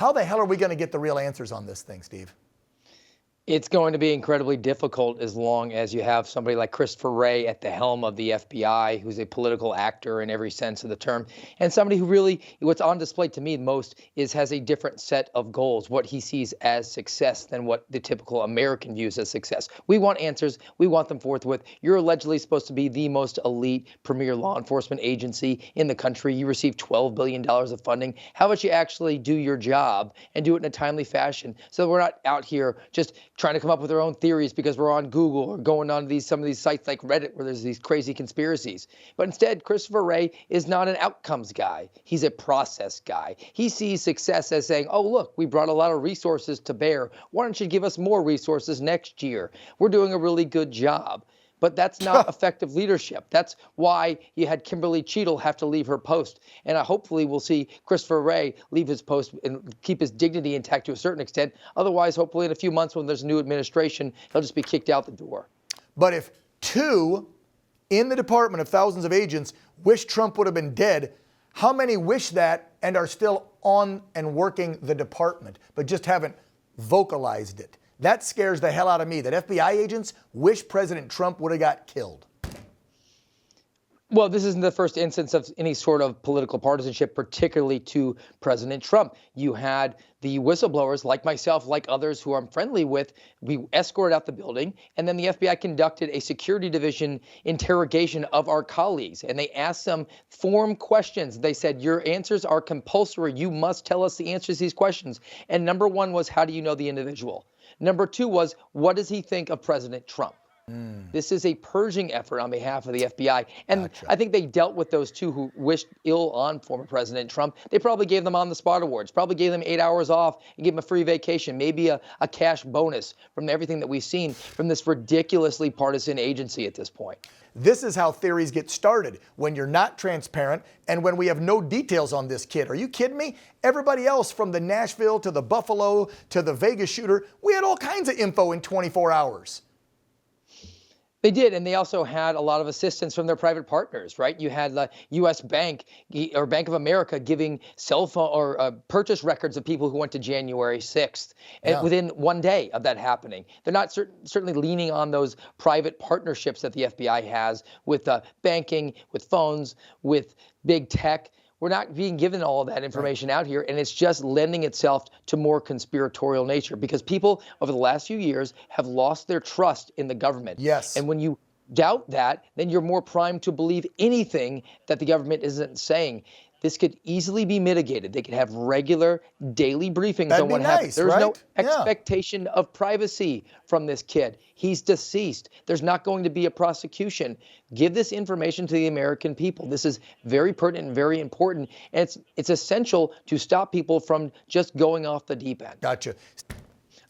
How the hell are we going to get the real answers on this thing, Steve? It's going to be incredibly difficult as long as you have somebody like Christopher Wray at the helm of the FBI, who's a political actor in every sense of the term, and somebody who really, what's on display to me most is has a different set of goals, what he sees as success than what the typical American views as success. We want answers. We want them forthwith. You're allegedly supposed to be the most elite premier law enforcement agency in the country. You receive $12 billion of funding. How about you actually do your job and do it in a timely fashion so we're not out here just trying to come up with our own theories because we're on Google or going on some of these sites like Reddit where there's these crazy conspiracies. But instead, Christopher Wray is not an outcomes guy. He's a process guy. He sees success as saying, oh, look, we brought a lot of resources to bear. Why don't you give us more resources next year? We're doing a really good job. But that's not effective leadership. That's why you had Kimberly Cheadle have to leave her post. And hopefully we'll see Christopher Wray leave his post and keep his dignity intact to a certain extent. Otherwise, hopefully in a few months when there's a new administration, he'll just be kicked out the door. But if 2 in the department of thousands of agents wish Trump would have been dead, how many wish that and are still on and working the department, but just haven't vocalized it? That scares the hell out of me, that FBI agents wish President Trump would have got killed. Well, this isn't the first instance of any sort of political partisanship, particularly to President Trump. You had the whistleblowers, like myself, like others who I'm friendly with, we escorted out the building, and then the FBI conducted a security division interrogation of our colleagues, and they asked them form questions. They said, your answers are compulsory. You must tell us the answers to these questions. And number 1 was, how do you know the individual? Number 2 was, what does he think of President Trump? This is a purging effort on behalf of the FBI. And I think they dealt with those 2 who wished ill on former President Trump. They probably gave them on-the-spot awards, probably gave them 8 hours off and gave them a free vacation, maybe a cash bonus from everything that we've seen from this ridiculously partisan agency at this point. This is how theories get started, when you're not transparent and when we have no details on this kid. Are you kidding me? Everybody else, from the Nashville to the Buffalo to the Vegas shooter, we had all kinds of info in 24 hours. They did, and they also had a lot of assistance from their private partners, right? You had the U.S. Bank or Bank of America giving cell phone or purchase records of people who went to January 6th, and within 1 day of that happening. They're not certainly leaning on those private partnerships that the FBI has with banking, with phones, with big tech. We're not being given all of that information out here, and it's just lending itself to more conspiratorial nature because people over the last few years have lost their trust in the government. Yes. And when you doubt that, then you're more primed to believe anything that the government isn't saying. This could easily be mitigated. They could have regular daily briefings That'd on what be happened. nice, There's right? no expectation of privacy from this kid. He's deceased. There's not going to be a prosecution. Give this information to the American people. This is very pertinent and very important. And it's essential to stop people from just going off the deep end. Gotcha.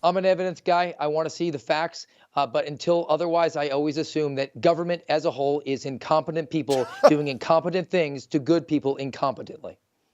I'm an evidence guy. I want to see the facts. But until otherwise, I always assume that government as a whole is incompetent people doing incompetent things to good people incompetently.